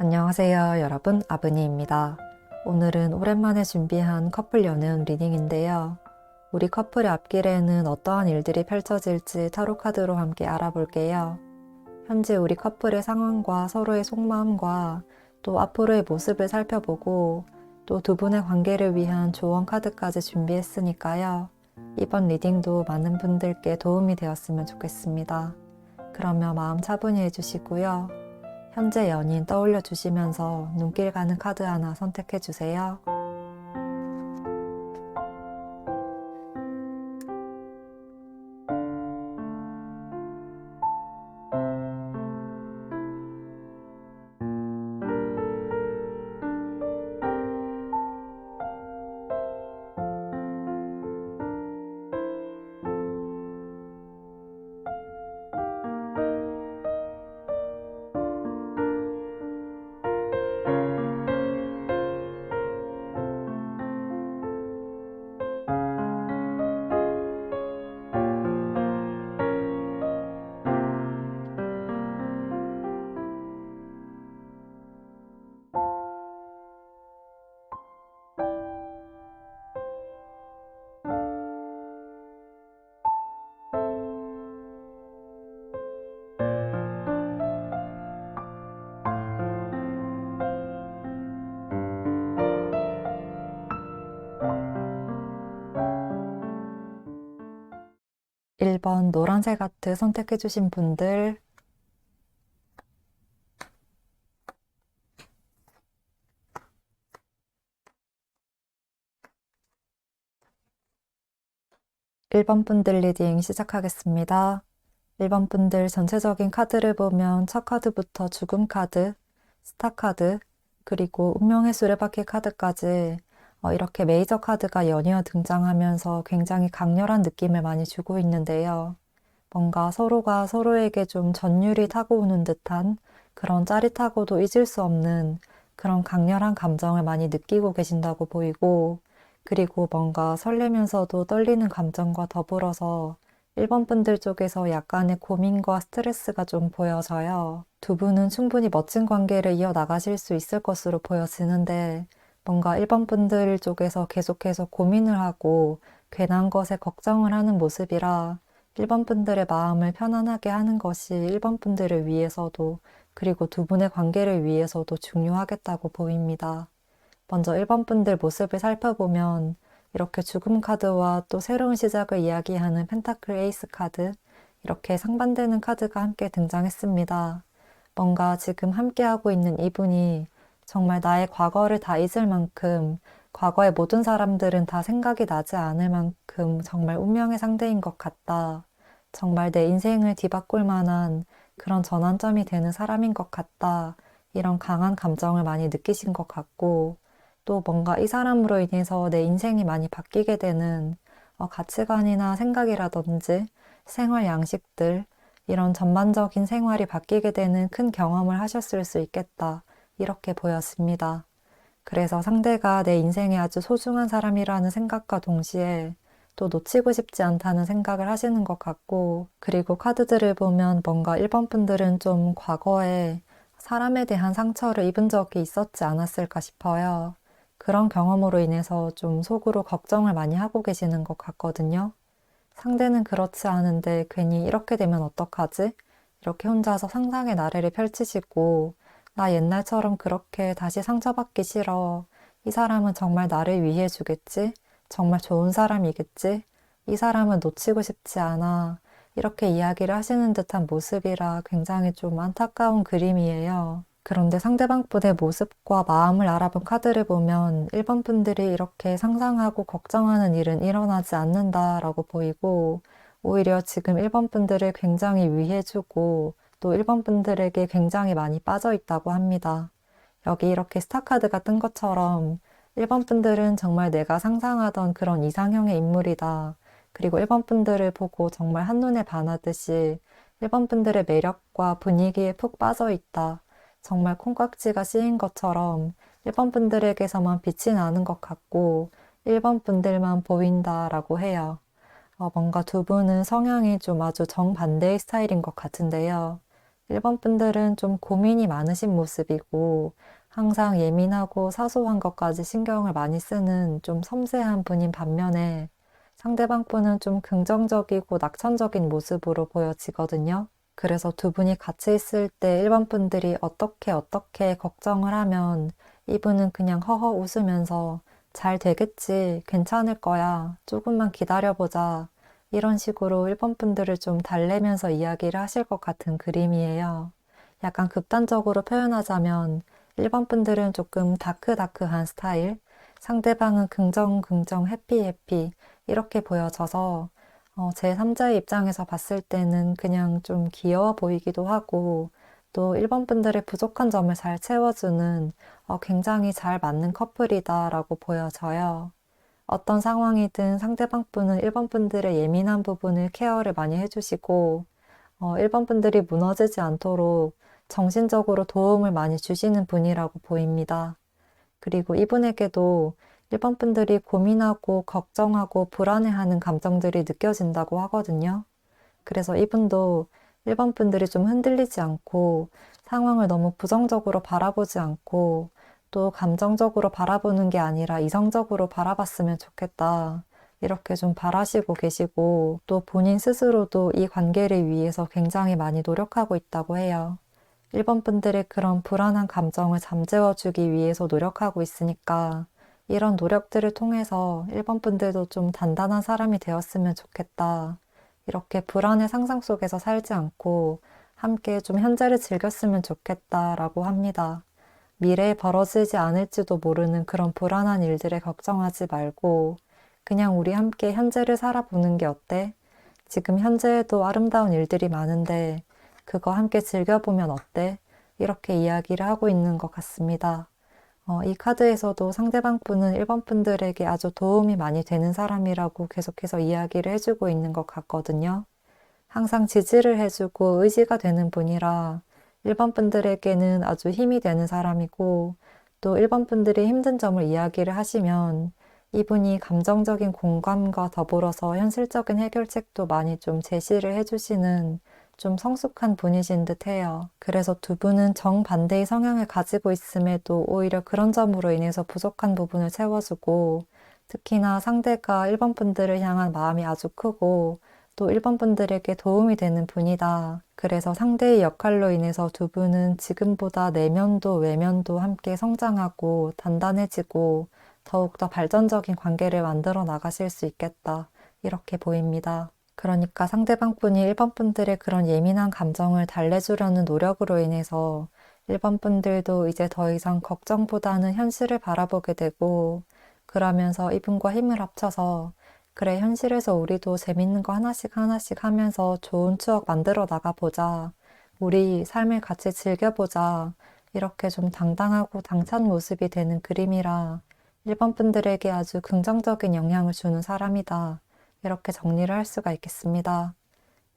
안녕하세요 여러분, 아브니입니다. 오늘은 오랜만에 준비한 커플 연애운 리딩인데요. 우리 커플의 앞길에는 어떠한 일들이 펼쳐질지 타로 카드로 함께 알아볼게요. 현재 우리 커플의 상황과 서로의 속마음과 또 앞으로의 모습을 살펴보고 또 두 분의 관계를 위한 조언 카드까지 준비했으니까요. 이번 리딩도 많은 분들께 도움이 되었으면 좋겠습니다. 그러면 마음 차분히 해주시고요. 현재 연인 떠올려 주시면서 눈길 가는 카드 하나 선택해 주세요. 1번 노란색 하트 선택해 주신 분들, 1번 분들 리딩 시작하겠습니다. 1번 분들 전체적인 카드를 보면 첫 카드부터 죽음 카드, 스타 카드, 그리고 운명의 수레바퀴 카드까지 이렇게 메이저 카드가 연이어 등장하면서 굉장히 강렬한 느낌을 많이 주고 있는데요. 뭔가 서로가 서로에게 좀 전율이 타고 오는 듯한 그런 짜릿하고도 잊을 수 없는 그런 강렬한 감정을 많이 느끼고 계신다고 보이고, 그리고 뭔가 설레면서도 떨리는 감정과 더불어서 1번 분들 쪽에서 약간의 고민과 스트레스가 좀 보여져요. 두 분은 충분히 멋진 관계를 이어나가실 수 있을 것으로 보여지는데, 뭔가 1번 분들 쪽에서 계속해서 고민을 하고 괜한 것에 걱정을 하는 모습이라 1번 분들의 마음을 편안하게 하는 것이 1번 분들을 위해서도 그리고 두 분의 관계를 위해서도 중요하겠다고 보입니다. 먼저 1번 분들 모습을 살펴보면 이렇게 죽음 카드와 또 새로운 시작을 이야기하는 펜타클 에이스 카드, 이렇게 상반되는 카드가 함께 등장했습니다. 뭔가 지금 함께하고 있는 이분이 정말 나의 과거를 다 잊을 만큼, 과거의 모든 사람들은 다 생각이 나지 않을 만큼 정말 운명의 상대인 것 같다. 정말 내 인생을 뒤바꿀 만한 그런 전환점이 되는 사람인 것 같다. 이런 강한 감정을 많이 느끼신 것 같고, 또 뭔가 이 사람으로 인해서 내 인생이 많이 바뀌게 되는 가치관이나 생각이라든지 생활 양식들, 이런 전반적인 생활이 바뀌게 되는 큰 경험을 하셨을 수 있겠다. 이렇게 보였습니다. 그래서 상대가 내 인생에 아주 소중한 사람이라는 생각과 동시에 또 놓치고 싶지 않다는 생각을 하시는 것 같고, 그리고 카드들을 보면 뭔가 1번 분들은 좀 과거에 사람에 대한 상처를 입은 적이 있었지 않았을까 싶어요. 그런 경험으로 인해서 좀 속으로 걱정을 많이 하고 계시는 것 같거든요. 상대는 그렇지 않은데 괜히 이렇게 되면 어떡하지? 이렇게 혼자서 상상의 나래를 펼치시고, 나 옛날처럼 그렇게 다시 상처받기 싫어. 이 사람은 정말 나를 위해 주겠지? 정말 좋은 사람이겠지? 이 사람은 놓치고 싶지 않아. 이렇게 이야기를 하시는 듯한 모습이라 굉장히 좀 안타까운 그림이에요. 그런데 상대방 분의 모습과 마음을 알아본 카드를 보면 1번 분들이 이렇게 상상하고 걱정하는 일은 일어나지 않는다라고 보이고, 오히려 지금 1번 분들을 굉장히 위해주고 또 1번 분들에게 굉장히 많이 빠져 있다고 합니다. 여기 이렇게 스타 카드가 뜬 것처럼 1번 분들은 정말 내가 상상하던 그런 이상형의 인물이다. 그리고 1번 분들을 보고 정말 한눈에 반하듯이 1번 분들의 매력과 분위기에 푹 빠져 있다. 정말 콩깍지가 씌인 것처럼 1번 분들에게서만 빛이 나는 것 같고 1번 분들만 보인다라고 해요. 뭔가 두 분은 성향이 좀 아주 정반대의 스타일인 것 같은데요. 1번 분들은 좀 고민이 많으신 모습이고 항상 예민하고 사소한 것까지 신경을 많이 쓰는 좀 섬세한 분인 반면에 상대방 분은 좀 긍정적이고 낙천적인 모습으로 보여지거든요. 그래서 두 분이 같이 있을 때 1번 분들이 어떻게 걱정을 하면 이분은 그냥 허허 웃으면서 잘 되겠지, 괜찮을 거야, 조금만 기다려보자. 이런 식으로 1번 분들을 좀 달래면서 이야기를 하실 것 같은 그림이에요. 약간 극단적으로 표현하자면 1번 분들은 조금 다크다크한 스타일, 상대방은 긍정 해피 이렇게 보여져서 제 3자의 입장에서 봤을 때는 그냥 좀 귀여워 보이기도 하고 또 1번 분들의 부족한 점을 잘 채워주는 굉장히 잘 맞는 커플이다라고 보여져요. 어떤 상황이든 상대방 분은 1번 분들의 예민한 부분을 케어를 많이 해주시고 1번 분들이 무너지지 않도록 정신적으로 도움을 많이 주시는 분이라고 보입니다. 그리고 이분에게도 1번 분들이 고민하고 걱정하고 불안해하는 감정들이 느껴진다고 하거든요. 그래서 이분도 1번 분들이 좀 흔들리지 않고 상황을 너무 부정적으로 바라보지 않고 또 감정적으로 바라보는 게 아니라 이성적으로 바라봤으면 좋겠다. 이렇게 좀 바라시고 계시고 또 본인 스스로도 이 관계를 위해서 굉장히 많이 노력하고 있다고 해요. 1번 분들의 그런 불안한 감정을 잠재워주기 위해서 노력하고 있으니까 이런 노력들을 통해서 1번 분들도 좀 단단한 사람이 되었으면 좋겠다. 이렇게 불안의 상상 속에서 살지 않고 함께 좀 현재를 즐겼으면 좋겠다라고 합니다. 미래에 벌어지지 않을지도 모르는 그런 불안한 일들에 걱정하지 말고 그냥 우리 함께 현재를 살아보는 게 어때? 지금 현재에도 아름다운 일들이 많은데 그거 함께 즐겨보면 어때? 이렇게 이야기를 하고 있는 것 같습니다. 이 카드에서도 상대방 분은 1번 분들에게 아주 도움이 많이 되는 사람이라고 계속해서 이야기를 해주고 있는 것 같거든요. 항상 지지를 해주고 의지가 되는 분이라 1번 분들에게는 아주 힘이 되는 사람이고 또 1번 분들이 힘든 점을 이야기를 하시면 이분이 감정적인 공감과 더불어서 현실적인 해결책도 많이 좀 제시를 해주시는 좀 성숙한 분이신 듯 해요. 그래서 두 분은 정반대의 성향을 가지고 있음에도 오히려 그런 점으로 인해서 부족한 부분을 채워주고 특히나 상대가 1번 분들을 향한 마음이 아주 크고 또 1번 분들에게 도움이 되는 분이다. 그래서 상대의 역할로 인해서 두 분은 지금보다 내면도 외면도 함께 성장하고 단단해지고 더욱더 발전적인 관계를 만들어 나가실 수 있겠다. 이렇게 보입니다. 그러니까 상대방 분이 1번 분들의 그런 예민한 감정을 달래주려는 노력으로 인해서 1번 분들도 이제 더 이상 걱정보다는 현실을 바라보게 되고 그러면서 이분과 힘을 합쳐서 그래, 현실에서 우리도 재밌는 거 하나씩 하면서 좋은 추억 만들어 나가보자. 우리 삶을 같이 즐겨보자. 이렇게 좀 당당하고 당찬 모습이 되는 그림이라 1번 분들에게 아주 긍정적인 영향을 주는 사람이다. 이렇게 정리를 할 수가 있겠습니다.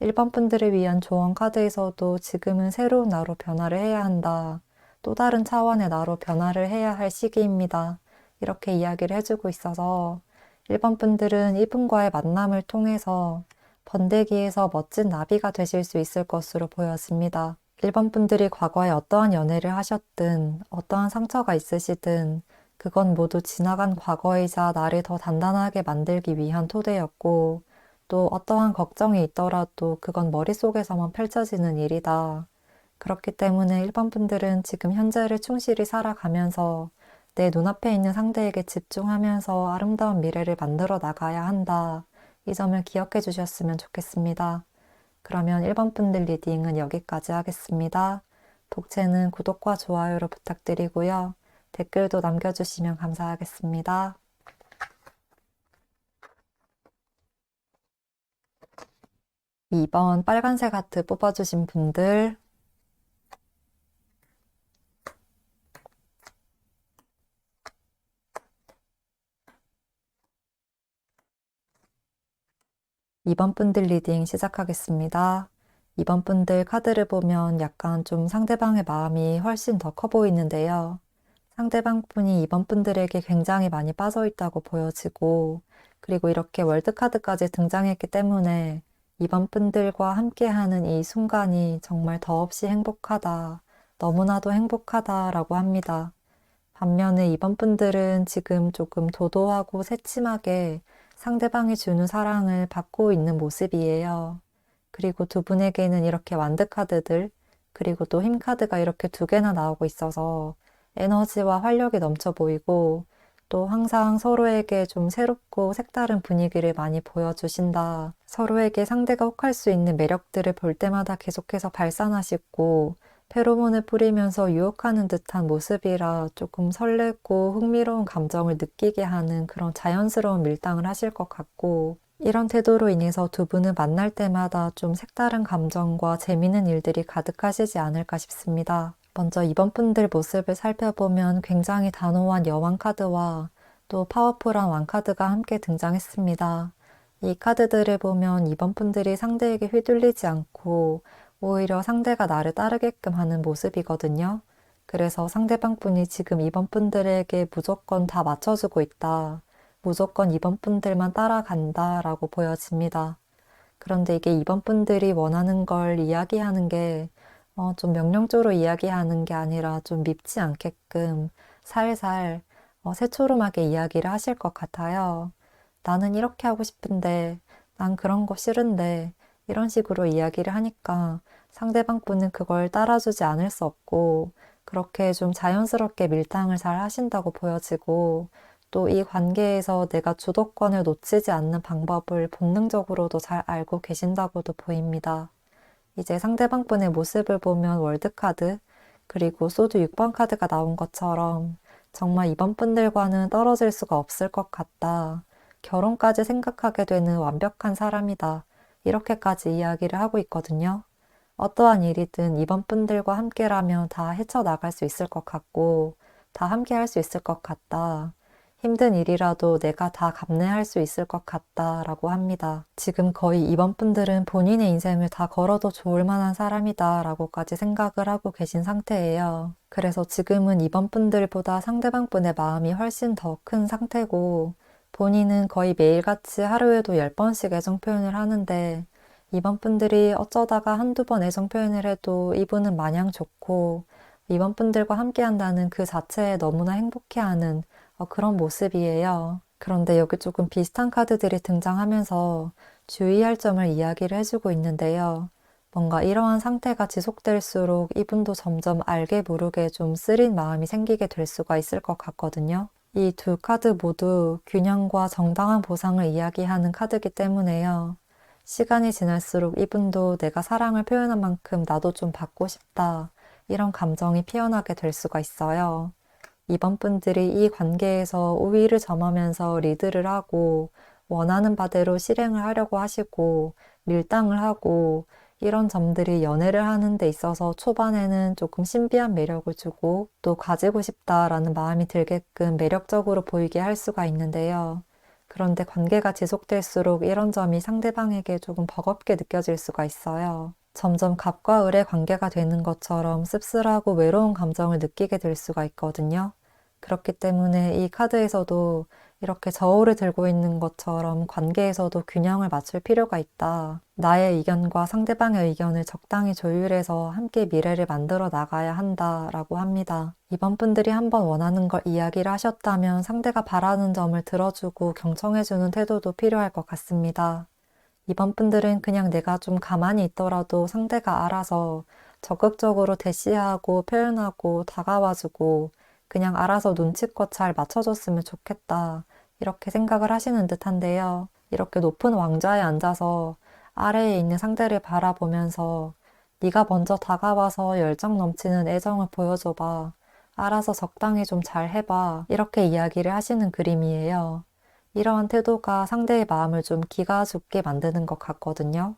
1번 분들을 위한 조언 카드에서도 지금은 새로운 나로 변화를 해야 한다. 또 다른 차원의 나로 변화를 해야 할 시기입니다. 이렇게 이야기를 해주고 있어서 1번 분들은 이분과의 만남을 통해서 번데기에서 멋진 나비가 되실 수 있을 것으로 보여집니다. 1번 분들이 과거에 어떠한 연애를 하셨든 어떠한 상처가 있으시든 그건 모두 지나간 과거이자 나를 더 단단하게 만들기 위한 토대였고 또 어떠한 걱정이 있더라도 그건 머릿속에서만 펼쳐지는 일이다. 그렇기 때문에 1번 분들은 지금 현재를 충실히 살아가면서 내 눈앞에 있는 상대에게 집중하면서 아름다운 미래를 만들어 나가야 한다. 이 점을 기억해 주셨으면 좋겠습니다. 그러면 1번 분들 리딩은 여기까지 하겠습니다. 독채는 구독과 좋아요로 부탁드리고요. 댓글도 남겨주시면 감사하겠습니다. 2번 빨간색 하트 뽑아주신 분들 2번 분들 리딩 시작하겠습니다. 2번 분들 카드를 보면 약간 좀 상대방의 마음이 훨씬 더 커 보이는데요. 상대방 분이 2번 분들에게 굉장히 많이 빠져 있다고 보여지고, 그리고 이렇게 월드카드까지 등장했기 때문에 2번 분들과 함께하는 이 순간이 정말 더없이 행복하다, 너무나도 행복하다라고 합니다. 반면에 2번 분들은 지금 조금 도도하고 새침하게 상대방이 주는 사랑을 받고 있는 모습이에요. 그리고 두 분에게는 이렇게 완드 카드들, 그리고 또 힘 카드가 이렇게 두 개나 나오고 있어서 에너지와 활력이 넘쳐 보이고 또 항상 서로에게 좀 새롭고 색다른 분위기를 많이 보여주신다. 서로에게 상대가 혹할 수 있는 매력들을 볼 때마다 계속해서 발산하시고 페로몬을 뿌리면서 유혹하는 듯한 모습이라 조금 설레고 흥미로운 감정을 느끼게 하는 그런 자연스러운 밀당을 하실 것 같고, 이런 태도로 인해서 두 분을 만날 때마다 좀 색다른 감정과 재미있는 일들이 가득하시지 않을까 싶습니다. 먼저 이번 분들 모습을 살펴보면 굉장히 단호한 여왕 카드와 또 파워풀한 왕 카드가 함께 등장했습니다. 이 카드들을 보면 이번 분들이 상대에게 휘둘리지 않고 오히려 상대가 나를 따르게끔 하는 모습이거든요. 그래서 상대방 분이 지금 이번 분들에게 무조건 다 맞춰주고 있다. 무조건 이번 분들만 따라간다 라고 보여집니다. 그런데 이게 이번 분들이 원하는 걸 이야기하는 게 좀 명령적으로 이야기하는 게 아니라 좀 밉지 않게끔 살살 새초롬하게 이야기를 하실 것 같아요. 나는 이렇게 하고 싶은데, 난 그런 거 싫은데, 이런 식으로 이야기를 하니까 상대방 분은 그걸 따라주지 않을 수 없고, 그렇게 좀 자연스럽게 밀당을 잘 하신다고 보여지고, 또 이 관계에서 내가 주도권을 놓치지 않는 방법을 본능적으로도 잘 알고 계신다고도 보입니다. 이제 상대방 분의 모습을 보면 월드카드, 그리고 소드 6번 카드가 나온 것처럼 정말 이번 분들과는 떨어질 수가 없을 것 같다. 결혼까지 생각하게 되는 완벽한 사람이다. 이렇게까지 이야기를 하고 있거든요. 어떠한 일이든 이번 분들과 함께라면 다 헤쳐나갈 수 있을 것 같고, 다 함께 할 수 있을 것 같다. 힘든 일이라도 내가 다 감내할 수 있을 것 같다라고 합니다. 지금 거의 이번 분들은 본인의 인생을 다 걸어도 좋을 만한 사람이다 라고까지 생각을 하고 계신 상태예요. 그래서 지금은 이번 분들보다 상대방 분의 마음이 훨씬 더 큰 상태고, 본인은 거의 매일같이 하루에도 10번씩 애정 표현을 하는데, 이번 분들이 어쩌다가 한두 번 애정 표현을 해도 이분은 마냥 좋고, 이번 분들과 함께 한다는 그 자체에 너무나 행복해하는 그런 모습이에요. 그런데 여기 조금 비슷한 카드들이 등장하면서 주의할 점을 이야기를 해주고 있는데요. 뭔가 이러한 상태가 지속될수록 이분도 점점 알게 모르게 좀 쓰린 마음이 생기게 될 수가 있을 것 같거든요. 이 두 카드 모두 균형과 정당한 보상을 이야기하는 카드이기 때문에요. 시간이 지날수록 이분도 내가 사랑을 표현한 만큼 나도 좀 받고 싶다. 이런 감정이 피어나게 될 수가 있어요. 이번 분들이 이 관계에서 우위를 점하면서 리드를 하고 원하는 바대로 실행을 하려고 하시고 밀당을 하고 이런 점들이 연애를 하는 데 있어서 초반에는 조금 신비한 매력을 주고 또 가지고 싶다라는 마음이 들게끔 매력적으로 보이게 할 수가 있는데요. 그런데 관계가 지속될수록 이런 점이 상대방에게 조금 버겁게 느껴질 수가 있어요. 점점 갑과 을의 관계가 되는 것처럼 씁쓸하고 외로운 감정을 느끼게 될 수가 있거든요. 그렇기 때문에 이 카드에서도 이렇게 저울을 들고 있는 것처럼 관계에서도 균형을 맞출 필요가 있다. 나의 의견과 상대방의 의견을 적당히 조율해서 함께 미래를 만들어 나가야 한다라고 합니다. 이번 분들이 한번 원하는 걸 이야기를 하셨다면 상대가 바라는 점을 들어주고 경청해주는 태도도 필요할 것 같습니다. 이번 분들은 그냥 내가 좀 가만히 있더라도 상대가 알아서 적극적으로 대시하고 표현하고 다가와주고 그냥 알아서 눈치껏 잘 맞춰줬으면 좋겠다. 이렇게 생각을 하시는 듯한데요. 이렇게 높은 왕좌에 앉아서 아래에 있는 상대를 바라보면서 네가 먼저 다가와서 열정 넘치는 애정을 보여줘봐. 알아서 적당히 좀 잘 해봐. 이렇게 이야기를 하시는 그림이에요. 이러한 태도가 상대의 마음을 좀 기가 죽게 만드는 것 같거든요.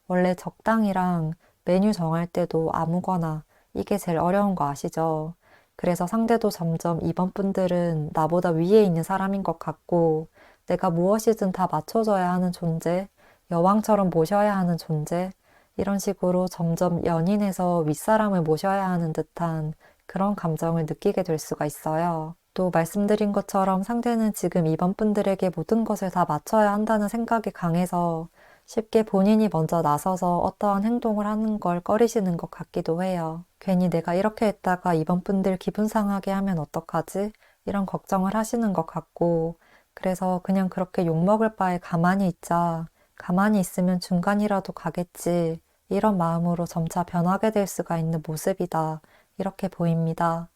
원래 적당이랑 메뉴 정할 때도 아무거나 이게 제일 어려운 거 아시죠? 그래서 상대도 점점 이번 분들은 나보다 위에 있는 사람인 것 같고 내가 무엇이든 다 맞춰줘야 하는 존재, 여왕처럼 모셔야 하는 존재, 이런 식으로 점점 연인에서 윗사람을 모셔야 하는 듯한 그런 감정을 느끼게 될 수가 있어요. 또 말씀드린 것처럼 상대는 지금 이번 분들에게 모든 것을 다 맞춰야 한다는 생각이 강해서 쉽게 본인이 먼저 나서서 어떠한 행동을 하는 걸 꺼리시는 것 같기도 해요. 괜히 내가 이렇게 했다가 이번 분들 기분 상하게 하면 어떡하지? 이런 걱정을 하시는 것 같고, 그래서 그냥 그렇게 욕먹을 바에 가만히 있자. 가만히 있으면 중간이라도 가겠지. 이런 마음으로 점차 변하게 될 수가 있는 모습이다. 이렇게 보입니다.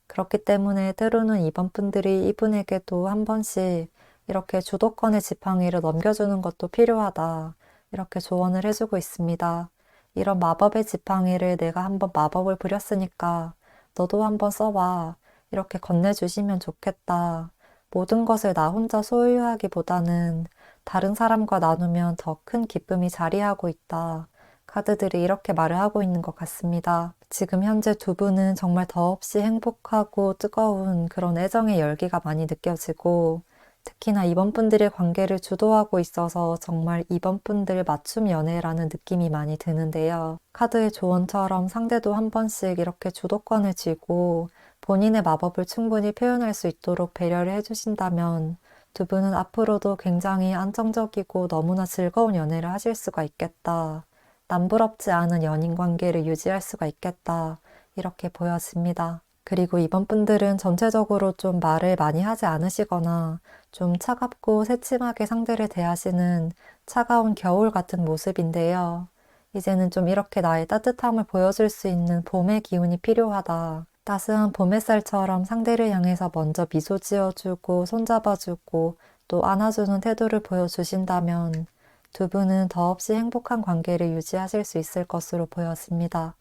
그렇기 때문에 때로는 이번 분들이 이분에게도 한 번씩 이렇게 주도권의 지팡이를 넘겨주는 것도 필요하다. 이렇게 조언을 해주고 있습니다. 이런 마법의 지팡이를 내가 한번 마법을 부렸으니까 너도 한번 써봐. 이렇게 건네주시면 좋겠다. 모든 것을 나 혼자 소유하기보다는 다른 사람과 나누면 더 큰 기쁨이 자리하고 있다. 카드들이 이렇게 말을 하고 있는 것 같습니다. 지금 현재 두 분은 정말 더없이 행복하고 뜨거운 그런 애정의 열기가 많이 느껴지고, 특히나 이번 분들의 관계를 주도하고 있어서 정말 이번 분들 맞춤 연애라는 느낌이 많이 드는데요. 카드의 조언처럼 상대도 한 번씩 이렇게 주도권을 쥐고 본인의 마법을 충분히 표현할 수 있도록 배려를 해주신다면 두 분은 앞으로도 굉장히 안정적이고 너무나 즐거운 연애를 하실 수가 있겠다. 남부럽지 않은 연인 관계를 유지할 수가 있겠다. 이렇게 보여집니다. 그리고 이번 분들은 전체적으로 좀 말을 많이 하지 않으시거나 좀 차갑고 새침하게 상대를 대하시는 차가운 겨울 같은 모습인데요. 이제는 좀 이렇게 나의 따뜻함을 보여줄 수 있는 봄의 기운이 필요하다. 따스한 봄 햇살처럼 상대를 향해서 먼저 미소 지어주고 손잡아주고 또 안아주는 태도를 보여주신다면 두 분은 더없이 행복한 관계를 유지하실 수 있을 것으로 보여집니다.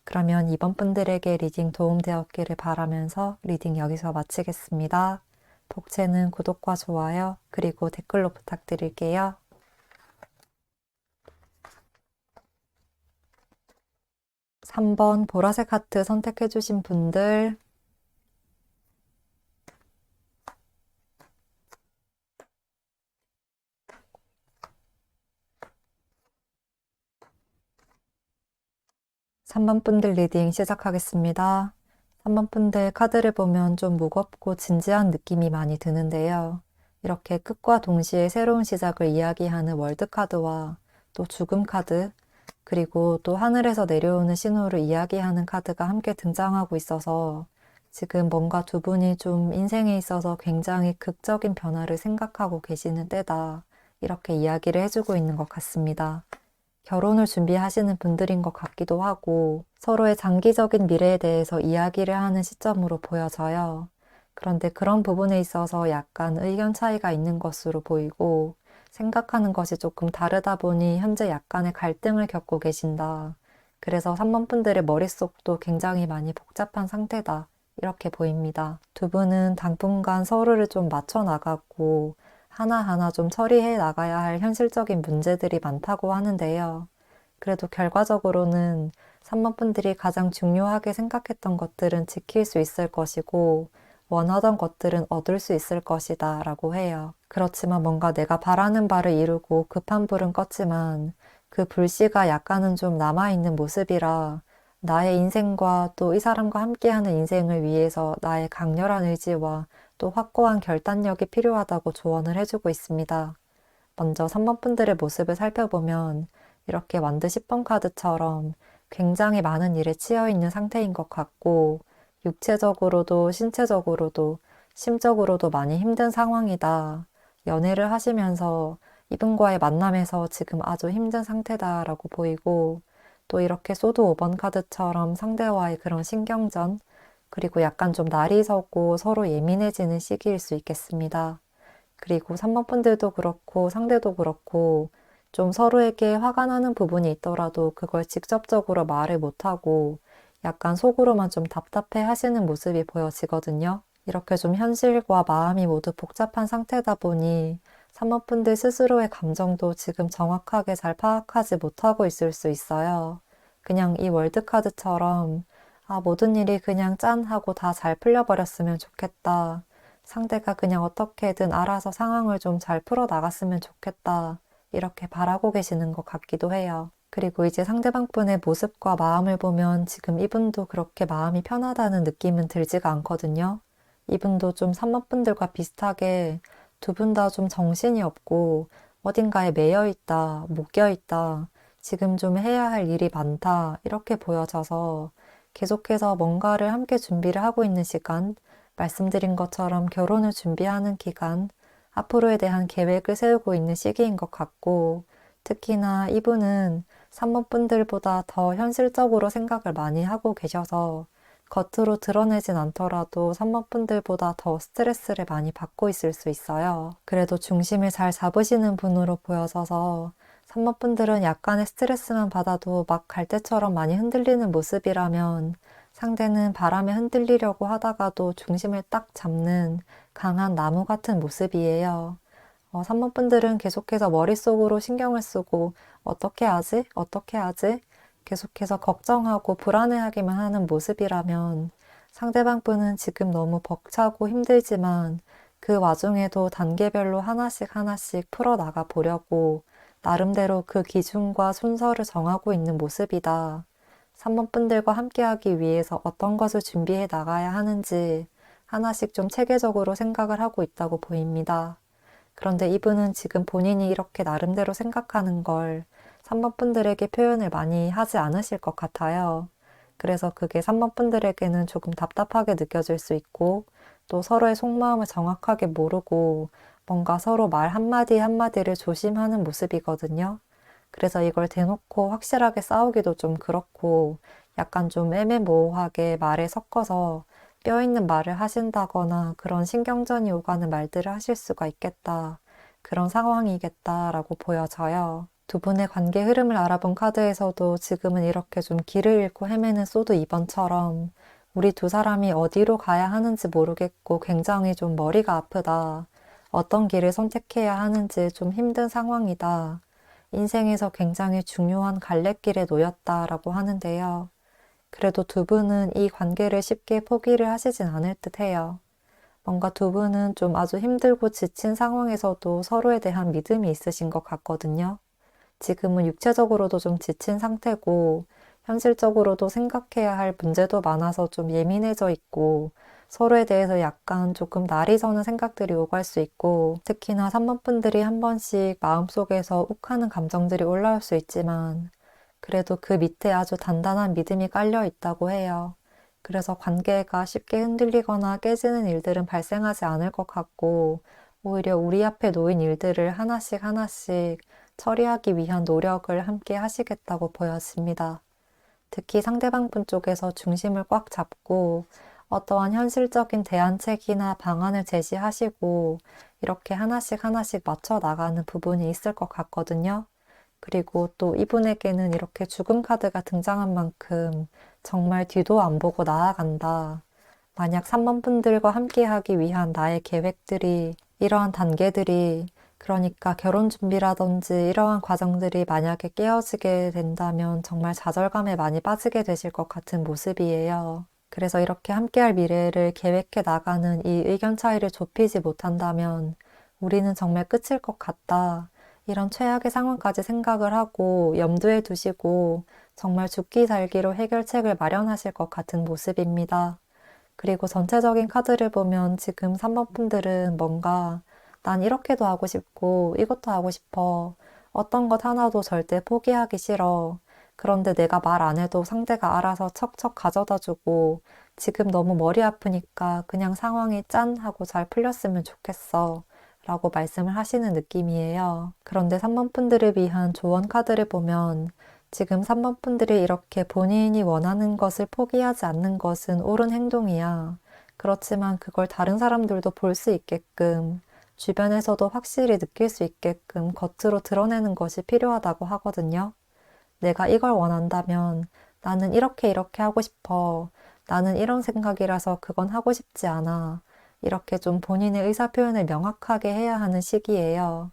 그러면 이번 분들에게 리딩 도움되었기를 바라면서 리딩 여기서 마치겠습니다. 복채는 구독과 좋아요, 그리고 댓글로 부탁드릴게요. 3번 보라색 하트 선택해주신 분들, 3번 분들 리딩 시작하겠습니다. 3번 분들 카드를 보면 좀 무겁고 진지한 느낌이 많이 드는데요. 이렇게 끝과 동시에 새로운 시작을 이야기하는 월드 카드와 또 죽음 카드, 그리고 또 하늘에서 내려오는 신호를 이야기하는 카드가 함께 등장하고 있어서 지금 뭔가 두 분이 좀 인생에 있어서 굉장히 극적인 변화를 생각하고 계시는 때다. 이렇게 이야기를 해주고 있는 것 같습니다. 결혼을 준비하시는 분들인 것 같기도 하고 서로의 장기적인 미래에 대해서 이야기를 하는 시점으로 보여져요. 그런데 그런 부분에 있어서 약간 의견 차이가 있는 것으로 보이고 생각하는 것이 조금 다르다 보니 현재 약간의 갈등을 겪고 계신다. 그래서 3번 분들의 머릿속도 굉장히 많이 복잡한 상태다. 이렇게 보입니다. 두 분은 당분간 서로를 좀 맞춰 나가고 하나하나 좀 처리해 나가야 할 현실적인 문제들이 많다고 하는데요. 그래도 결과적으로는 3번 분들이 가장 중요하게 생각했던 것들은 지킬 수 있을 것이고 원하던 것들은 얻을 수 있을 것이다 라고 해요. 그렇지만 뭔가 내가 바라는 바를 이루고 급한 불은 껐지만 그 불씨가 약간은 좀 남아있는 모습이라 나의 인생과 또 이 사람과 함께하는 인생을 위해서 나의 강렬한 의지와 또 확고한 결단력이 필요하다고 조언을 해주고 있습니다. 먼저 3번 분들의 모습을 살펴보면 이렇게 완드 10번 카드처럼 굉장히 많은 일에 치여 있는 상태인 것 같고 육체적으로도 신체적으로도 심적으로도 많이 힘든 상황이다. 연애를 하시면서 이분과의 만남에서 지금 아주 힘든 상태다라고 보이고 또 이렇게 소드 5번 카드처럼 상대와의 그런 신경전 그리고 약간 좀 날이 서고 서로 예민해지는 시기일 수 있겠습니다. 그리고 3번 분들도 그렇고 상대도 그렇고 좀 서로에게 화가 나는 부분이 있더라도 그걸 직접적으로 말을 못하고 약간 속으로만 좀 답답해 하시는 모습이 보여지거든요. 이렇게 좀 현실과 마음이 모두 복잡한 상태다 보니 3번 분들 스스로의 감정도 지금 정확하게 잘 파악하지 못하고 있을 수 있어요. 그냥 이 월드카드처럼 모든 일이 그냥 짠 하고 다 잘 풀려버렸으면 좋겠다. 상대가 그냥 어떻게든 알아서 상황을 좀 잘 풀어 나갔으면 좋겠다. 이렇게 바라고 계시는 것 같기도 해요. 그리고 이제 상대방 분의 모습과 마음을 보면 지금 이분도 그렇게 마음이 편하다는 느낌은 들지가 않거든요. 이분도 좀 3번 분들과 비슷하게 두 분 다 좀 정신이 없고 어딘가에 매여 있다, 묶여 있다, 지금 좀 해야 할 일이 많다, 이렇게 보여져서 계속해서 뭔가를 함께 준비를 하고 있는 시간, 말씀드린 것처럼 결혼을 준비하는 기간, 앞으로에 대한 계획을 세우고 있는 시기인 것 같고, 특히나 이분은 산모분들보다 더 현실적으로 생각을 많이 하고 계셔서 겉으로 드러내진 않더라도 산모분들보다 더 스트레스를 많이 받고 있을 수 있어요. 그래도 중심을 잘 잡으시는 분으로 보여져서 산모분들은 약간의 스트레스만 받아도 막 갈대처럼 많이 흔들리는 모습이라면 상대는 바람에 흔들리려고 하다가도 중심을 딱 잡는 강한 나무 같은 모습이에요. 산모분들은 계속해서 머릿속으로 신경을 쓰고 어떻게 하지? 어떻게 하지? 계속해서 걱정하고 불안해하기만 하는 모습이라면 상대방 분은 지금 너무 벅차고 힘들지만 그 와중에도 단계별로 하나씩 하나씩 풀어나가 보려고 나름대로 그 기준과 순서를 정하고 있는 모습이다. 산모분들과 함께하기 위해서 어떤 것을 준비해 나가야 하는지 하나씩 좀 체계적으로 생각을 하고 있다고 보입니다. 그런데 이분은 지금 본인이 이렇게 나름대로 생각하는 걸 산모분들에게 표현을 많이 하지 않으실 것 같아요. 그래서 그게 산모분들에게는 조금 답답하게 느껴질 수 있고 또 서로의 속마음을 정확하게 모르고 뭔가 서로 말 한마디 한마디를 조심하는 모습이거든요. 그래서 이걸 대놓고 확실하게 싸우기도 좀 그렇고 약간 좀 애매모호하게 말에 섞어서 뼈 있는 말을 하신다거나 그런 신경전이 오가는 말들을 하실 수가 있겠다. 그런 상황이겠다라고 보여져요. 두 분의 관계 흐름을 알아본 카드에서도 지금은 이렇게 좀 길을 잃고 헤매는 소드 2번처럼 우리 두 사람이 어디로 가야 하는지 모르겠고 굉장히 좀 머리가 아프다. 어떤 길을 선택해야 하는지 좀 힘든 상황이다. 인생에서 굉장히 중요한 갈래길에 놓였다라고 하는데요. 그래도 두 분은 이 관계를 쉽게 포기를 하시진 않을 듯 해요. 뭔가 두 분은 좀 아주 힘들고 지친 상황에서도 서로에 대한 믿음이 있으신 것 같거든요. 지금은 육체적으로도 좀 지친 상태고, 현실적으로도 생각해야 할 문제도 많아서 좀 예민해져 있고, 서로에 대해서 약간 조금 날이 서는 생각들이 오갈 수 있고, 특히나 산모분들이 한 번씩 마음속에서 욱하는 감정들이 올라올 수 있지만, 그래도 그 밑에 아주 단단한 믿음이 깔려 있다고 해요. 그래서 관계가 쉽게 흔들리거나 깨지는 일들은 발생하지 않을 것 같고, 오히려 우리 앞에 놓인 일들을 하나씩 하나씩 처리하기 위한 노력을 함께 하시겠다고 보여집니다. 특히 상대방 분 쪽에서 중심을 꽉 잡고 어떠한 현실적인 대안책이나 방안을 제시하시고 이렇게 하나씩 하나씩 맞춰 나가는 부분이 있을 것 같거든요. 그리고 또 이분에게는 이렇게 죽음 카드가 등장한 만큼 정말 뒤도 안 보고 나아간다. 만약 3번분들과 함께하기 위한 나의 계획들이 이러한 단계들이 그러니까 결혼 준비라든지 이러한 과정들이 만약에 깨어지게 된다면 정말 좌절감에 많이 빠지게 되실 것 같은 모습이에요. 그래서 이렇게 함께할 미래를 계획해 나가는 이 의견 차이를 좁히지 못한다면 우리는 정말 끝일 것 같다. 이런 최악의 상황까지 생각을 하고 염두에 두시고 정말 죽기 살기로 해결책을 마련하실 것 같은 모습입니다. 그리고 전체적인 카드를 보면 지금 3번분들은 뭔가 난 이렇게도 하고 싶고 이것도 하고 싶어. 어떤 것 하나도 절대 포기하기 싫어. 그런데 내가 말 안 해도 상대가 알아서 척척 가져다 주고 지금 너무 머리 아프니까 그냥 상황이 짠 하고 잘 풀렸으면 좋겠어. 라고 말씀을 하시는 느낌이에요. 그런데 3번분들을 위한 조언 카드를 보면 지금 3번분들이 이렇게 본인이 원하는 것을 포기하지 않는 것은 옳은 행동이야. 그렇지만 그걸 다른 사람들도 볼 수 있게끔 주변에서도 확실히 느낄 수 있게끔 겉으로 드러내는 것이 필요하다고 하거든요. 내가 이걸 원한다면 나는 이렇게 이렇게 하고 싶어. 나는 이런 생각이라서 그건 하고 싶지 않아. 이렇게 좀 본인의 의사표현을 명확하게 해야 하는 시기예요.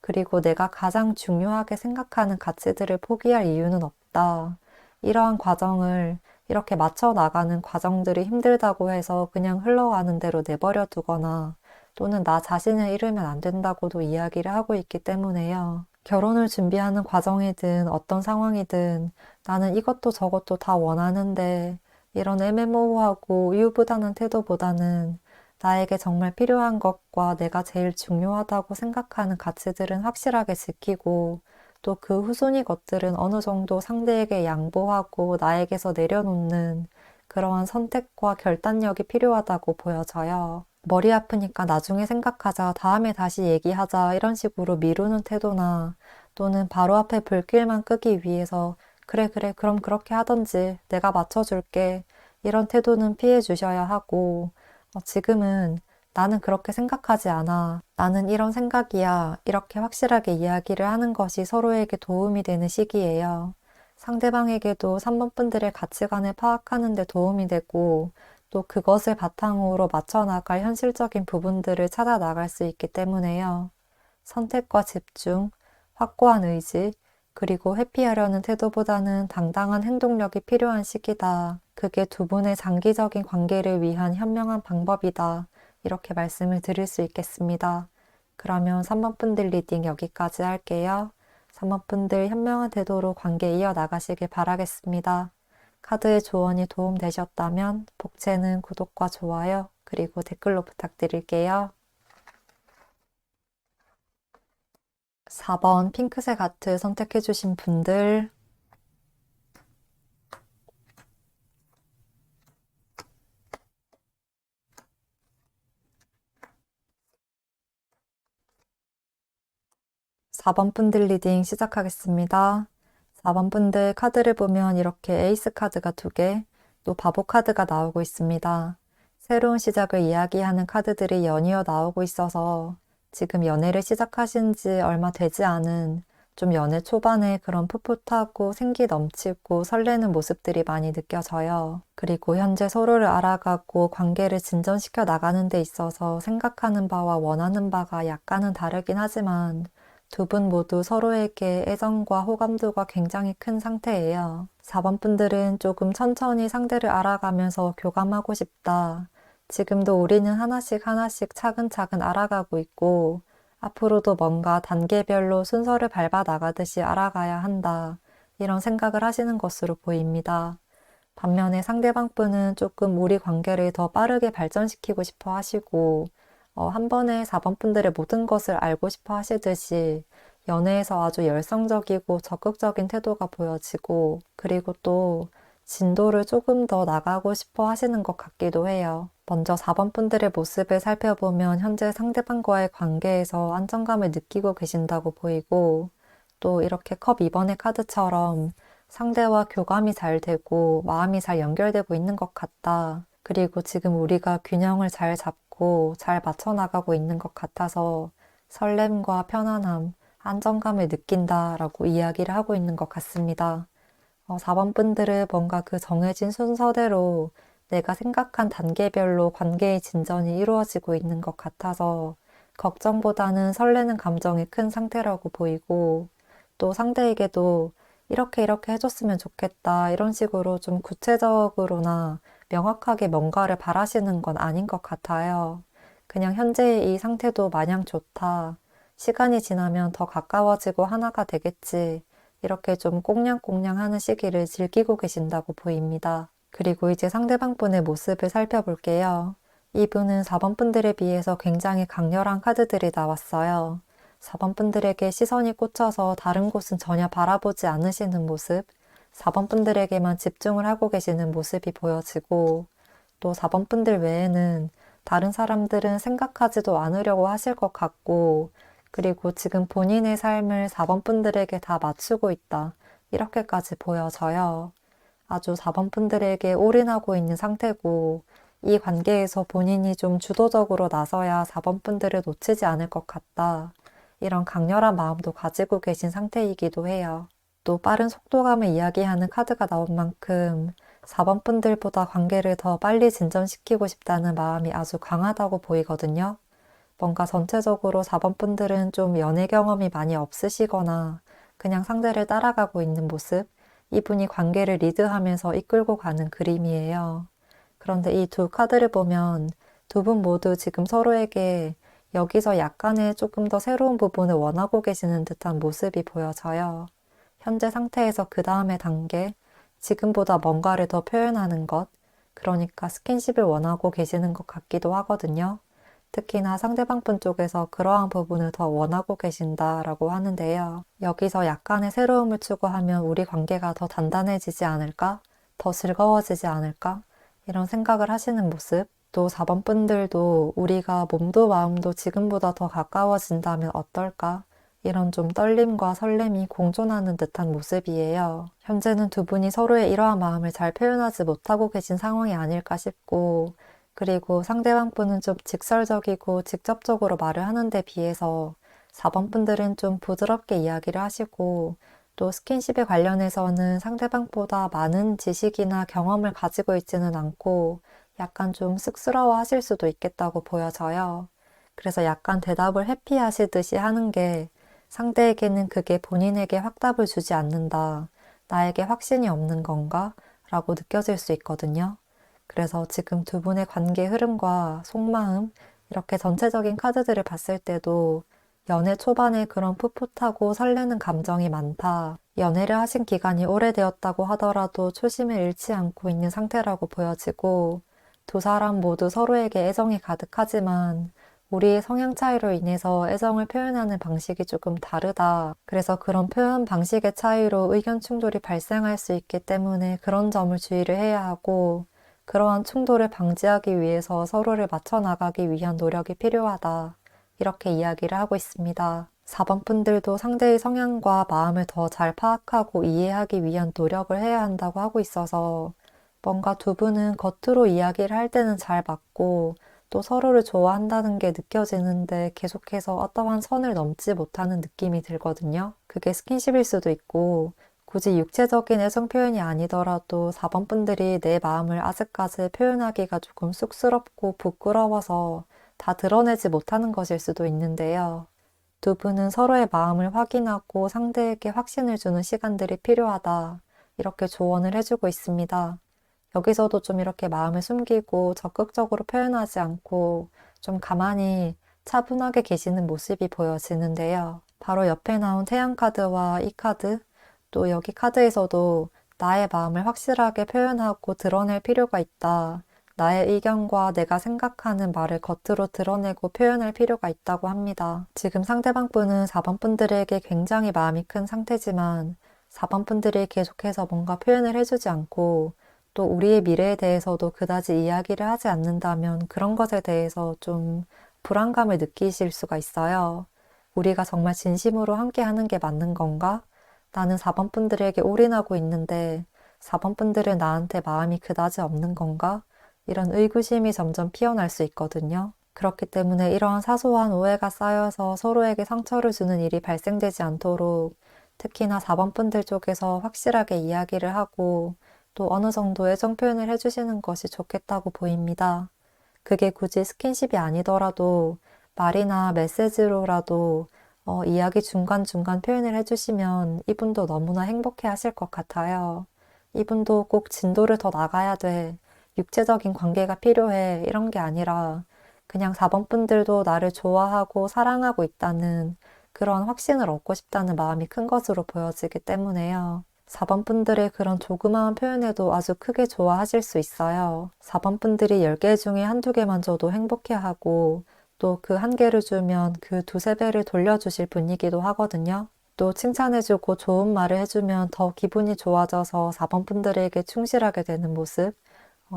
그리고 내가 가장 중요하게 생각하는 가치들을 포기할 이유는 없다. 이러한 과정을 이렇게 맞춰 나가는 과정들이 힘들다고 해서 그냥 흘러가는 대로 내버려 두거나 또는 나 자신을 잃으면 안 된다고도 이야기를 하고 있기 때문에요. 결혼을 준비하는 과정이든 어떤 상황이든 나는 이것도 저것도 다 원하는데 이런 애매모호하고 우유부단한 태도보다는 나에게 정말 필요한 것과 내가 제일 중요하다고 생각하는 가치들은 확실하게 지키고 또 그 후순위 것들은 어느 정도 상대에게 양보하고 나에게서 내려놓는 그러한 선택과 결단력이 필요하다고 보여져요. 머리 아프니까 나중에 생각하자, 다음에 다시 얘기하자 이런 식으로 미루는 태도나 또는 바로 앞에 불길만 끄기 위해서 그래, 그래, 그럼 그렇게 하던지 내가 맞춰줄게 이런 태도는 피해 주셔야 하고 지금은 나는 그렇게 생각하지 않아. 나는 이런 생각이야. 이렇게 확실하게 이야기를 하는 것이 서로에게 도움이 되는 시기예요. 상대방에게도 3번 분들의 가치관을 파악하는 데 도움이 되고 또 그것을 바탕으로 맞춰 나갈 현실적인 부분들을 찾아 나갈 수 있기 때문에요. 선택과 집중, 확고한 의지, 그리고 회피하려는 태도보다는 당당한 행동력이 필요한 시기다. 그게 두 분의 장기적인 관계를 위한 현명한 방법이다. 이렇게 말씀을 드릴 수 있겠습니다. 그러면 3번 분들 리딩 여기까지 할게요. 3번 분들 현명한 태도로 관계 이어나가시길 바라겠습니다. 카드의 조언이 도움되셨다면 복채는 구독과 좋아요, 그리고 댓글로 부탁드릴게요. 4번 핑크색 하트 선택해주신 분들, 4번 분들 리딩 시작하겠습니다. 4번 분들 카드를 보면 이렇게 에이스 카드가 2개, 또 바보 카드가 나오고 있습니다. 새로운 시작을 이야기하는 카드들이 연이어 나오고 있어서 지금 연애를 시작하신 지 얼마 되지 않은 좀 연애 초반에 그런 풋풋하고 생기 넘치고 설레는 모습들이 많이 느껴져요. 그리고 현재 서로를 알아가고 관계를 진전시켜 나가는 데 있어서 생각하는 바와 원하는 바가 약간은 다르긴 하지만 두 분 모두 서로에게 애정과 호감도가 굉장히 큰 상태예요. 4번 분들은 조금 천천히 상대를 알아가면서 교감하고 싶다. 지금도 우리는 하나씩 하나씩 차근차근 알아가고 있고 앞으로도 뭔가 단계별로 순서를 밟아 나가듯이 알아가야 한다. 이런 생각을 하시는 것으로 보입니다. 반면에 상대방 분은 조금 우리 관계를 더 빠르게 발전시키고 싶어 하시고 한 번에 4번 분들의 모든 것을 알고 싶어 하시듯이 연애에서 아주 열성적이고 적극적인 태도가 보여지고 그리고 또 진도를 조금 더 나가고 싶어 하시는 것 같기도 해요. 먼저 4번 분들의 모습을 살펴보면 현재 상대방과의 관계에서 안정감을 느끼고 계신다고 보이고 또 이렇게 컵 2번의 카드처럼 상대와 교감이 잘 되고 마음이 잘 연결되고 있는 것 같다. 그리고 지금 우리가 균형을 잘 잡고 잘 맞춰 나가고 있는 것 같아서 설렘과 편안함, 안정감을 느낀다라고 이야기를 하고 있는 것 같습니다. 4번 분들은 뭔가 그 정해진 순서대로 내가 생각한 단계별로 관계의 진전이 이루어지고 있는 것 같아서 걱정보다는 설레는 감정이 큰 상태라고 보이고 또 상대에게도 이렇게 이렇게 해줬으면 좋겠다 이런 식으로 좀 구체적으로나 명확하게 뭔가를 바라시는 건 아닌 것 같아요. 그냥 현재의 이 상태도 마냥 좋다. 시간이 지나면 더 가까워지고 하나가 되겠지. 이렇게 좀 꽁냥꽁냥 하는 시기를 즐기고 계신다고 보입니다. 그리고 이제 상대방 분의 모습을 살펴볼게요. 이분은 4번 분들에 비해서 굉장히 강렬한 카드들이 나왔어요. 4번 분들에게 시선이 꽂혀서 다른 곳은 전혀 바라보지 않으시는 모습, 4번 분들에게만 집중을 하고 계시는 모습이 보여지고 또 4번 분들 외에는 다른 사람들은 생각하지도 않으려고 하실 것 같고 그리고 지금 본인의 삶을 4번 분들에게 다 맞추고 있다. 이렇게까지 보여져요. 아주 4번 분들에게 올인하고 있는 상태고 이 관계에서 본인이 좀 주도적으로 나서야 4번 분들을 놓치지 않을 것 같다. 이런 강렬한 마음도 가지고 계신 상태이기도 해요. 또 빠른 속도감을 이야기하는 카드가 나온 만큼 4번 분들보다 관계를 더 빨리 진전시키고 싶다는 마음이 아주 강하다고 보이거든요. 뭔가 전체적으로 4번 분들은 좀 연애 경험이 많이 없으시거나 그냥 상대를 따라가고 있는 모습, 이분이 관계를 리드하면서 이끌고 가는 그림이에요. 그런데 이 두 카드를 보면 두 분 모두 지금 서로에게 여기서 약간의 조금 더 새로운 부분을 원하고 계시는 듯한 모습이 보여져요. 현재 상태에서 그 다음의 단계, 지금보다 뭔가를 더 표현하는 것, 그러니까 스킨십을 원하고 계시는 것 같기도 하거든요. 특히나 상대방 분 쪽에서 그러한 부분을 더 원하고 계신다라고 하는데요. 여기서 약간의 새로움을 추구하면 우리 관계가 더 단단해지지 않을까? 더 즐거워지지 않을까? 이런 생각을 하시는 모습. 또 4번 분들도 우리가 몸도 마음도 지금보다 더 가까워진다면 어떨까? 이런 좀 떨림과 설렘이 공존하는 듯한 모습이에요. 현재는 두 분이 서로의 이러한 마음을 잘 표현하지 못하고 계신 상황이 아닐까 싶고, 그리고 상대방 분은 좀 직설적이고 직접적으로 말을 하는데 비해서 4번 분들은 좀 부드럽게 이야기를 하시고, 또 스킨십에 관련해서는 상대방보다 많은 지식이나 경험을 가지고 있지는 않고 약간 좀 쑥스러워 하실 수도 있겠다고 보여져요. 그래서 약간 대답을 회피하시듯이 하는 게 상대에게는 그게 본인에게 확답을 주지 않는다. 나에게 확신이 없는 건가? 라고 느껴질 수 있거든요. 그래서 지금 두 분의 관계 흐름과 속마음, 이렇게 전체적인 카드들을 봤을 때도 연애 초반에 그런 풋풋하고 설레는 감정이 많다. 연애를 하신 기간이 오래되었다고 하더라도 초심을 잃지 않고 있는 상태라고 보여지고, 두 사람 모두 서로에게 애정이 가득하지만 우리의 성향 차이로 인해서 애정을 표현하는 방식이 조금 다르다. 그래서 그런 표현 방식의 차이로 의견 충돌이 발생할 수 있기 때문에 그런 점을 주의를 해야 하고, 그러한 충돌을 방지하기 위해서 서로를 맞춰 나가기 위한 노력이 필요하다. 이렇게 이야기를 하고 있습니다. 4번 분들도 상대의 성향과 마음을 더 잘 파악하고 이해하기 위한 노력을 해야 한다고 하고 있어서 뭔가 두 분은 겉으로 이야기를 할 때는 잘 맞고 또 서로를 좋아한다는 게 느껴지는데 계속해서 어떠한 선을 넘지 못하는 느낌이 들거든요. 그게 스킨십일 수도 있고 굳이 육체적인 애정 표현이 아니더라도 4번 분들이 내 마음을 아직까지 표현하기가 조금 쑥스럽고 부끄러워서 다 드러내지 못하는 것일 수도 있는데요. 두 분은 서로의 마음을 확인하고 상대에게 확신을 주는 시간들이 필요하다. 이렇게 조언을 해주고 있습니다. 여기서도 좀 이렇게 마음을 숨기고 적극적으로 표현하지 않고 좀 가만히 차분하게 계시는 모습이 보여지는데요. 바로 옆에 나온 태양 카드와 이 카드, 또 여기 카드에서도 나의 마음을 확실하게 표현하고 드러낼 필요가 있다. 나의 의견과 내가 생각하는 말을 겉으로 드러내고 표현할 필요가 있다고 합니다. 지금 상대방 분은 4번 분들에게 굉장히 마음이 큰 상태지만 4번 분들이 계속해서 뭔가 표현을 해주지 않고 또 우리의 미래에 대해서도 그다지 이야기를 하지 않는다면 그런 것에 대해서 좀 불안감을 느끼실 수가 있어요. 우리가 정말 진심으로 함께 하는 게 맞는 건가? 나는 4번 분들에게 올인하고 있는데 4번 분들은 나한테 마음이 그다지 없는 건가? 이런 의구심이 점점 피어날 수 있거든요. 그렇기 때문에 이러한 사소한 오해가 쌓여서 서로에게 상처를 주는 일이 발생되지 않도록 특히나 4번 분들 쪽에서 확실하게 이야기를 하고 또 어느 정도 애정 표현을 해주시는 것이 좋겠다고 보입니다. 그게 굳이 스킨십이 아니더라도 말이나 메시지로라도 이야기 중간중간 표현을 해주시면 이분도 너무나 행복해 하실 것 같아요. 이분도 꼭 진도를 더 나가야 돼. 육체적인 관계가 필요해. 이런 게 아니라 그냥 4번 분들도 나를 좋아하고 사랑하고 있다는 그런 확신을 얻고 싶다는 마음이 큰 것으로 보여지기 때문에요. 4번 분들의 그런 조그마한 표현에도 아주 크게 좋아하실 수 있어요. 4번 분들이 10개 중에 한두 개만 줘도 행복해하고 또 그 한 개를 주면 그 두세 배를 돌려주실 분이기도 하거든요. 또 칭찬해주고 좋은 말을 해주면 더 기분이 좋아져서 4번 분들에게 충실하게 되는 모습.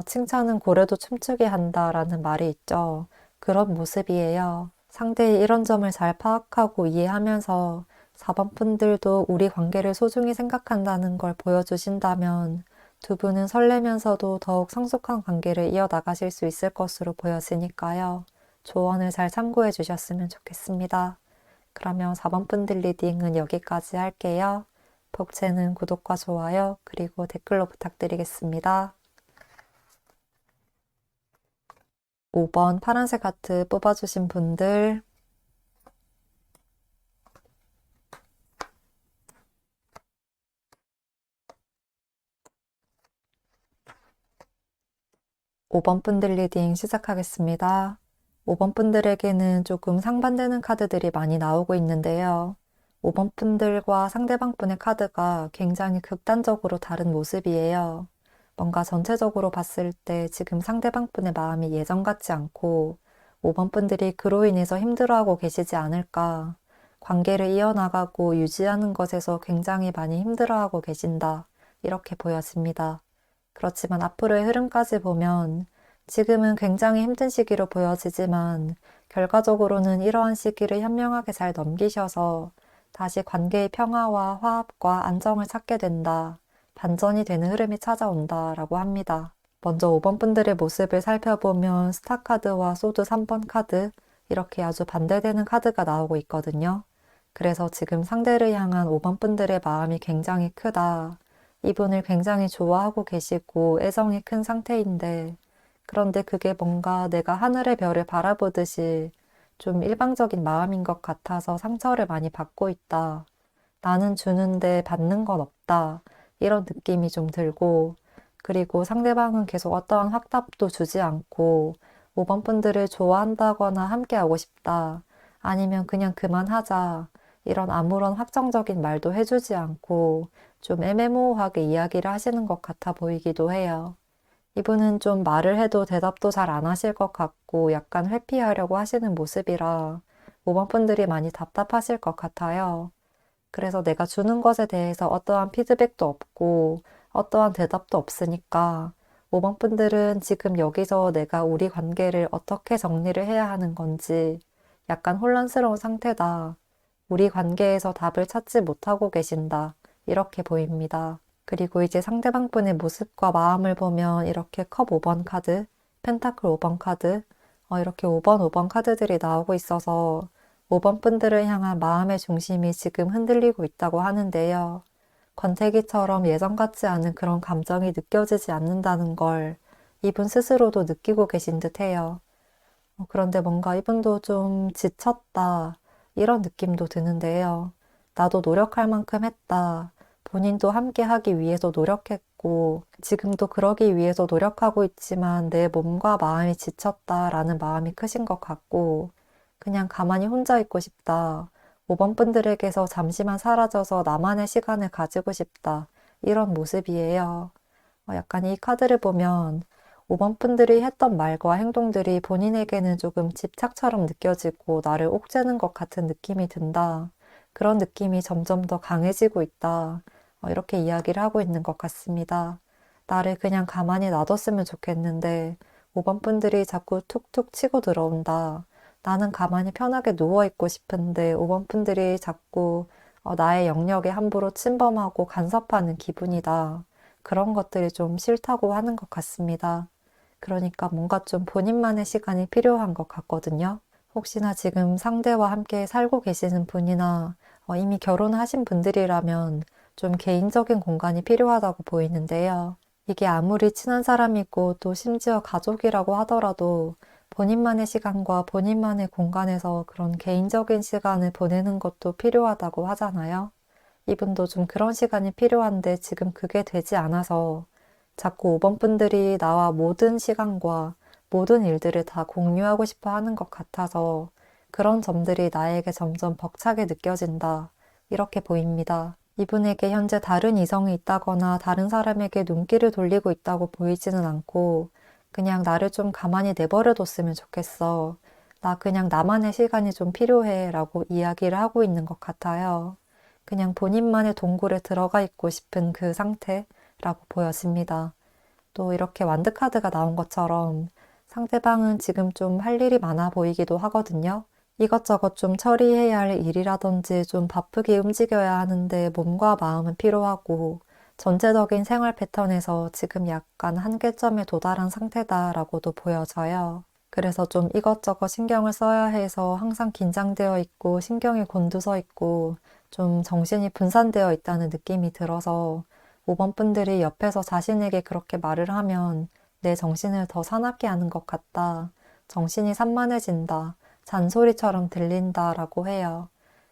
칭찬은 고래도 춤추게 한다라는 말이 있죠. 그런 모습이에요. 상대의 이런 점을 잘 파악하고 이해하면서 4번 분들도 우리 관계를 소중히 생각한다는 걸 보여주신다면 두 분은 설레면서도 더욱 성숙한 관계를 이어나가실 수 있을 것으로 보여지니까요. 조언을 잘 참고해 주셨으면 좋겠습니다. 그러면 4번 분들 리딩은 여기까지 할게요. 복채는 구독과 좋아요, 그리고 댓글로 부탁드리겠습니다. 5번 파란색 하트 뽑아주신 분들, 5번 분들 리딩 시작하겠습니다. 5번 분들에게는 조금 상반되는 카드들이 많이 나오고 있는데요. 5번 분들과 상대방 분의 카드가 굉장히 극단적으로 다른 모습이에요. 뭔가 전체적으로 봤을 때 지금 상대방 분의 마음이 예전 같지 않고 5번 분들이 그로 인해서 힘들어하고 계시지 않을까. 관계를 이어나가고 유지하는 것에서 굉장히 많이 힘들어하고 계신다. 이렇게 보여집니다. 그렇지만 앞으로의 흐름까지 보면 지금은 굉장히 힘든 시기로 보여지지만 결과적으로는 이러한 시기를 현명하게 잘 넘기셔서 다시 관계의 평화와 화합과 안정을 찾게 된다. 반전이 되는 흐름이 찾아온다라고 합니다. 먼저 5번 분들의 모습을 살펴보면 스타카드와 소드 3번 카드 이렇게 아주 반대되는 카드가 나오고 있거든요. 그래서 지금 상대를 향한 5번 분들의 마음이 굉장히 크다. 이분을 굉장히 좋아하고 계시고 애정이 큰 상태인데 그런데 그게 뭔가 내가 하늘의 별을 바라보듯이 좀 일방적인 마음인 것 같아서 상처를 많이 받고 있다. 나는 주는데 받는 건 없다. 이런 느낌이 좀 들고, 그리고 상대방은 계속 어떠한 확답도 주지 않고, 5번 분들을 좋아한다거나 함께하고 싶다. 아니면 그냥 그만하자. 이런 아무런 확정적인 말도 해주지 않고, 좀 애매모호하게 이야기를 하시는 것 같아 보이기도 해요. 이분은 좀 말을 해도 대답도 잘 안 하실 것 같고 약간 회피하려고 하시는 모습이라 5번 분들이 많이 답답하실 것 같아요. 그래서 내가 주는 것에 대해서 어떠한 피드백도 없고 어떠한 대답도 없으니까 5번 분들은 지금 여기서 내가 우리 관계를 어떻게 정리를 해야 하는 건지 약간 혼란스러운 상태다. 우리 관계에서 답을 찾지 못하고 계신다. 이렇게 보입니다. 그리고 이제 상대방 분의 모습과 마음을 보면 이렇게 컵 5번 카드, 펜타클 5번 카드, 이렇게 5번, 5번 카드들이 나오고 있어서 5번 분들을 향한 마음의 중심이 지금 흔들리고 있다고 하는데요. 권태기처럼 예전 같지 않은 그런 감정이 느껴지지 않는다는 걸 이분 스스로도 느끼고 계신 듯 해요. 그런데 뭔가 이분도 좀 지쳤다. 이런 느낌도 드는데요. 나도 노력할 만큼 했다. 본인도 함께 하기 위해서 노력했고, 지금도 그러기 위해서 노력하고 있지만 내 몸과 마음이 지쳤다라는 마음이 크신 것 같고, 그냥 가만히 혼자 있고 싶다. 5번 분들에게서 잠시만 사라져서 나만의 시간을 가지고 싶다. 이런 모습이에요. 약간 이 카드를 보면 5번 분들이 했던 말과 행동들이 본인에게는 조금 집착처럼 느껴지고 나를 옥죄는 것 같은 느낌이 든다. 그런 느낌이 점점 더 강해지고 있다. 이렇게 이야기를 하고 있는 것 같습니다. 나를 그냥 가만히 놔뒀으면 좋겠는데 5번 분들이 자꾸 툭툭 치고 들어온다. 나는 가만히 편하게 누워있고 싶은데 5번 분들이 자꾸 나의 영역에 함부로 침범하고 간섭하는 기분이다. 그런 것들이 좀 싫다고 하는 것 같습니다. 그러니까 뭔가 좀 본인만의 시간이 필요한 것 같거든요. 혹시나 지금 상대와 함께 살고 계시는 분이나 이미 결혼하신 분들이라면 좀 개인적인 공간이 필요하다고 보이는데요. 이게 아무리 친한 사람이고 또 심지어 가족이라고 하더라도 본인만의 시간과 본인만의 공간에서 그런 개인적인 시간을 보내는 것도 필요하다고 하잖아요. 이분도 좀 그런 시간이 필요한데 지금 그게 되지 않아서 자꾸 5번 분들이 나와 모든 시간과 모든 일들을 다 공유하고 싶어 하는 것 같아서 그런 점들이 나에게 점점 벅차게 느껴진다. 이렇게 보입니다. 이분에게 현재 다른 이성이 있다거나 다른 사람에게 눈길을 돌리고 있다고 보이지는 않고 그냥 나를 좀 가만히 내버려뒀으면 좋겠어. 나 그냥 나만의 시간이 좀 필요해 라고 이야기를 하고 있는 것 같아요. 그냥 본인만의 동굴에 들어가 있고 싶은 그 상태라고 보여집니다. 또 이렇게 완드카드가 나온 것처럼 상대방은 지금 좀 할 일이 많아 보이기도 하거든요. 이것저것 좀 처리해야 할 일이라든지 좀 바쁘게 움직여야 하는데 몸과 마음은 필요하고 전체적인 생활 패턴에서 지금 약간 한계점에 도달한 상태다라고도 보여져요. 그래서 좀 이것저것 신경을 써야 해서 항상 긴장되어 있고 신경이 곤두서 있고 좀 정신이 분산되어 있다는 느낌이 들어서 5번 분들이 옆에서 자신에게 그렇게 말을 하면 내 정신을 더 사납게 하는 것 같다. 정신이 산만해진다. 잔소리처럼 들린다라고 해요.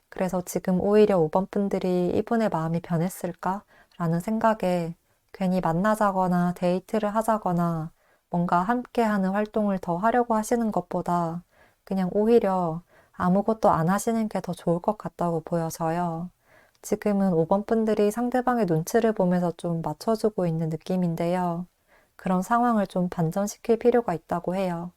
그래서 지금 오히려 5번 분들이 이분의 마음이 변했을까? 라는 생각에 괜히 만나자거나 데이트를 하자거나 뭔가 함께하는 활동을 더 하려고 하시는 것보다 그냥 오히려 아무것도 안 하시는 게 더 좋을 것 같다고 보여져요. 지금은 5번 분들이 상대방의 눈치를 보면서 좀 맞춰주고 있는 느낌인데요. 그런 상황을 좀 반전시킬 필요가 있다고 해요.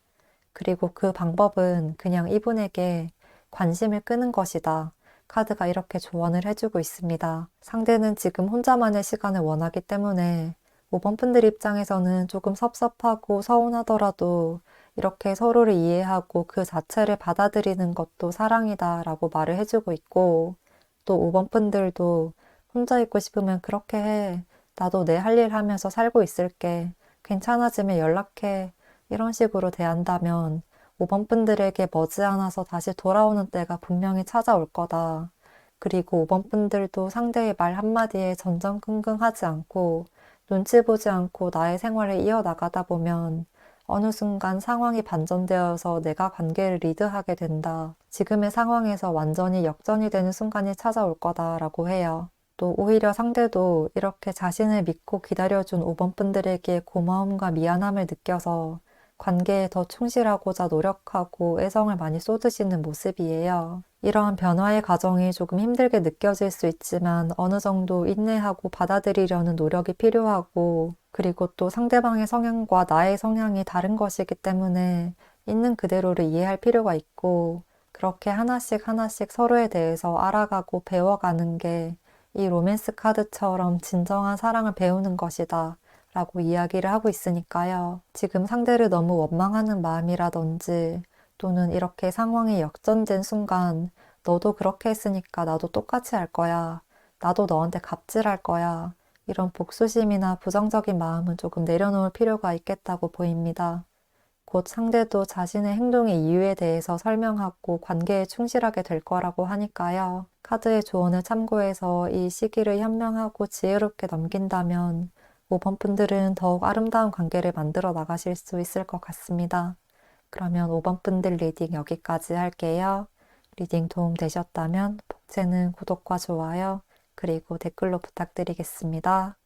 그리고 그 방법은 그냥 이분에게 관심을 끄는 것이다. 카드가 이렇게 조언을 해주고 있습니다. 상대는 지금 혼자만의 시간을 원하기 때문에 5번 분들 입장에서는 조금 섭섭하고 서운하더라도 이렇게 서로를 이해하고 그 자체를 받아들이는 것도 사랑이다 라고 말을 해주고 있고, 또 5번 분들도 혼자 있고 싶으면 그렇게 해. 나도 내 할 일 하면서 살고 있을게. 괜찮아지면 연락해. 이런 식으로 대한다면 5번 분들에게 머지않아서 다시 돌아오는 때가 분명히 찾아올 거다. 그리고 5번 분들도 상대의 말 한마디에 전전긍긍하지 않고 눈치 보지 않고 나의 생활을 이어나가다 보면 어느 순간 상황이 반전되어서 내가 관계를 리드하게 된다. 지금의 상황에서 완전히 역전이 되는 순간이 찾아올 거다라고 해요. 또 오히려 상대도 이렇게 자신을 믿고 기다려준 5번 분들에게 고마움과 미안함을 느껴서 관계에 더 충실하고자 노력하고 애정을 많이 쏟으시는 모습이에요. 이러한 변화의 과정이 조금 힘들게 느껴질 수 있지만 어느 정도 인내하고 받아들이려는 노력이 필요하고, 그리고 또 상대방의 성향과 나의 성향이 다른 것이기 때문에 있는 그대로를 이해할 필요가 있고, 그렇게 하나씩 하나씩 서로에 대해서 알아가고 배워가는 게 이 로맨스 카드처럼 진정한 사랑을 배우는 것이다 라고 이야기를 하고 있으니까요. 지금 상대를 너무 원망하는 마음이라든지 또는 이렇게 상황이 역전된 순간 너도 그렇게 했으니까 나도 똑같이 할 거야. 나도 너한테 갑질할 거야. 이런 복수심이나 부정적인 마음은 조금 내려놓을 필요가 있겠다고 보입니다. 곧 상대도 자신의 행동의 이유에 대해서 설명하고 관계에 충실하게 될 거라고 하니까요. 카드의 조언을 참고해서 이 시기를 현명하고 지혜롭게 넘긴다면 5번 분들은 더욱 아름다운 관계를 만들어 나가실 수 있을 것 같습니다. 그러면 5번 분들 리딩 여기까지 할게요. 리딩 도움 되셨다면 복채는 구독과 좋아요, 그리고 댓글로 부탁드리겠습니다.